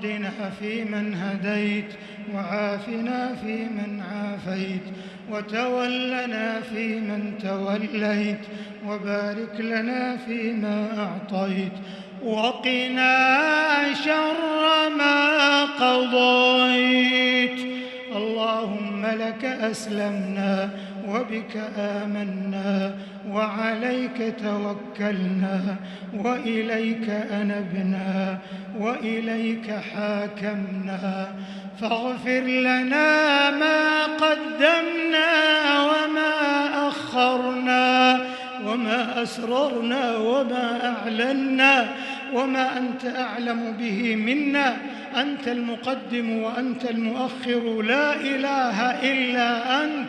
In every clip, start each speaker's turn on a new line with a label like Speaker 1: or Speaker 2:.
Speaker 1: واهدنا فيمن هديت، وعافنا فيمن عافيت، وتولنا فيمن توليت، وبارك لنا فيما أعطيت، وقنا شر ما قضيت. اللهم لك أسلمنا، وبك آمنا، وعليك توكلنا، وإليك أنبنا، وإليك حاكمنا، فاغفر لنا ما قدمنا وما أخرنا، وما أسررنا وما أعلنا، وما أنت أعلم به منا. أنت المقدم وأنت المؤخر، لا إله إلا أنت.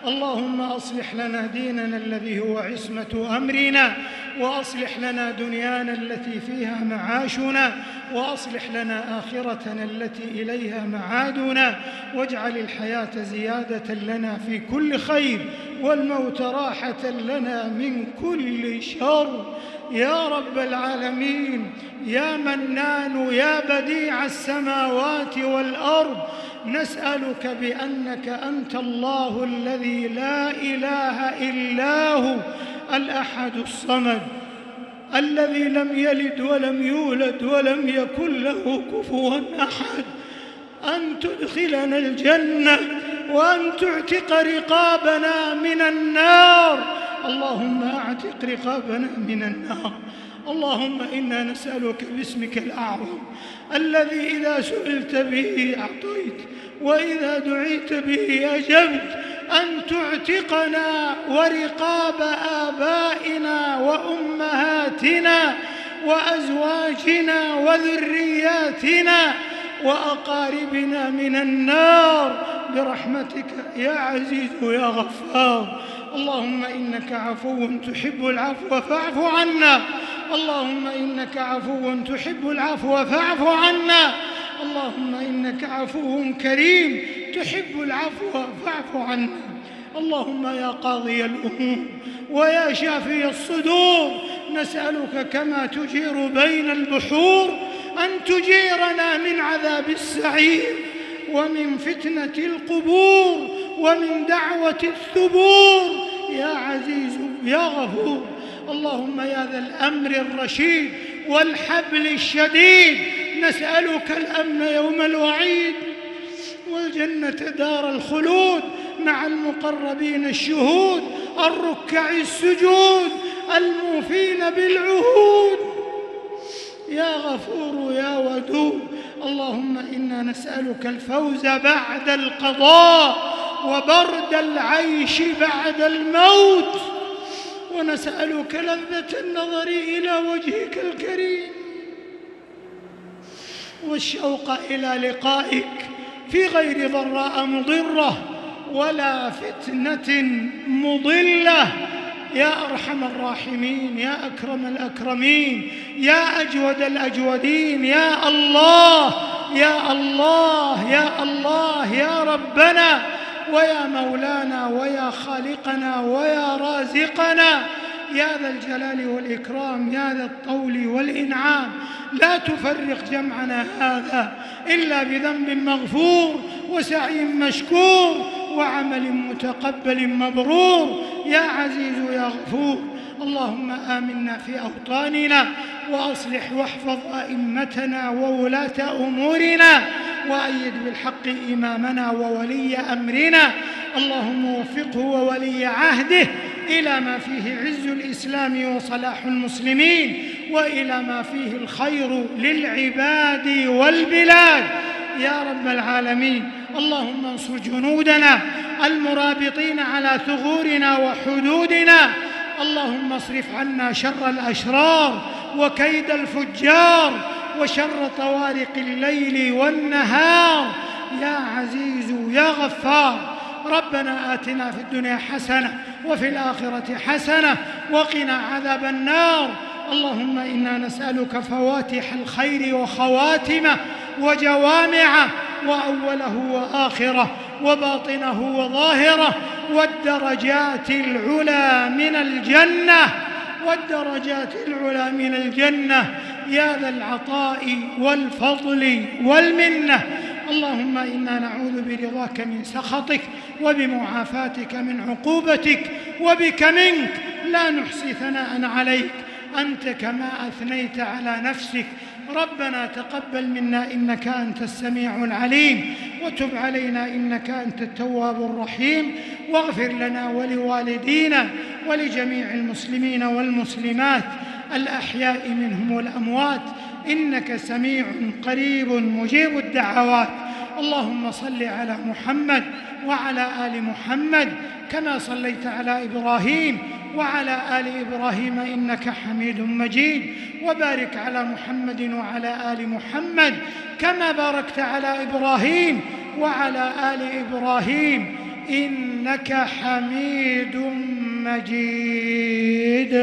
Speaker 1: اللهم أصلح لنا ديننا الذي هو عصمة أمرنا، وأصلح لنا دنيانا التي فيها معاشنا، وأصلح لنا آخرتنا التي إليها معادنا، واجعل الحياة زيادة لنا في كل خير، والموت راحة لنا من كل شر، يا رب العالمين، يا منان، يا بديع السماوات والأرض. نسألك بأنك أنت الله الذي لا إله إلا هو، الأحد الصمد، الذي لم يلد ولم يولد ولم يكن له كفوا أحد، أن تدخلنا الجنة، وأن تعتق رقابنا من النار. اللهم أعتق رقابنا من النار. اللهم إنا نسألك باسمك الأعظم الذي إذا سئلت به أعطيت، وإذا دعيت به أجبت، أن تعتقنا ورقاب آبائنا وأمهاتنا وأزواجنا وذرياتنا وأقاربنا من النار برحمتك يا عزيز يا غفار. اللهم إنك عفو تحب العفو فاعف عنا. اللهم إنك عفو تحب العفو فاعف عنا. اللهم إنك عفو كريم تحب العفو فاعف عنا. اللهم يا قاضي الأمور ويا شافي الصدور، نسألك كما تجير بين البحور أن تجيرنا من عذاب السعير، ومن فتنة القبور، ومن دعوة الثبور، يا عزيز يا غفور. اللهم يا ذا الأمر الرشيد والحبل الشديد، نسألك الأمن يوم الوعيد، والجنة دار الخلود مع المقربين الشهود الركع السجود الموفين بالعهود، يا غفور يا ودود. اللهم إنا نسألك الفوز بعد القضاء، وبرد العيش بعد الموت، ونسألك لذة النظر إلى وجهك الكريم، والشوق إلى لقائك في غير ضراء مضرة ولا فتنة مضلة، يا أرحم الراحمين، يا أكرم الأكرمين، يا أجود الأجودين، يا الله يا الله يا الله، يا ربنا ويا مولانا ويا خالقنا ويا رازقنا، يا ذا الجلال والإكرام، يا ذا الطول والإنعام. لا تفرق جمعنا هذا إلا بذنب مغفور، وسعي مشكور، وعمل متقبل مبرور، يا عزيز يا غفور. اللهم آمنا في أوطاننا، وأصلح واحفظ أئمتنا وولاة أمورنا، وأيد بالحق إمامنا وولي أمرنا. اللهم وفقه وولي عهده إلى ما فيه عز الإسلام وصلاح المسلمين، وإلى ما فيه الخير للعباد والبلاد، يا رب العالمين. اللهم انصر جنودنا المرابطين على ثغورنا وحدودنا. اللهم اصرف عنا شر الأشرار وكيد الفجار وشر طوارق الليل والنهار، يا عزيز يا غفار. ربنا آتنا في الدنيا حسنة وفي الآخرة حسنة وقنا عذاب النار. اللهم إنا نسألك فواتح الخير وخواتمه وجوامعه، وأوله وآخره وباطنه وظاهره، والدرجات العلى من الجنة، والدرجات العلى من الجنة، يا ذا العطاء والفضل والمنة. اللهم إنا نعوذ برضاك من سخطك وبمعافاتك من عقوبتك وبك منك، لا نحصي ثناء عليك أنت كما أثنيت على نفسك. ربنا تقبل منا إنك أنت السميع العليم، وتب علينا إنك أنت التواب الرحيم، واغفر لنا ولوالدينا ولجميع المسلمين والمسلمات الأحياء منهم والأموات، إنك سميع قريب مجيب الدعوات. اللهم صل على محمد وعلى آل محمد كما صليت على إبراهيم وعلى آل إبراهيم إنك حميد مجيد، وبارك على محمد وعلى آل محمد كما باركت على إبراهيم وعلى آل إبراهيم إنك حميد مجيد.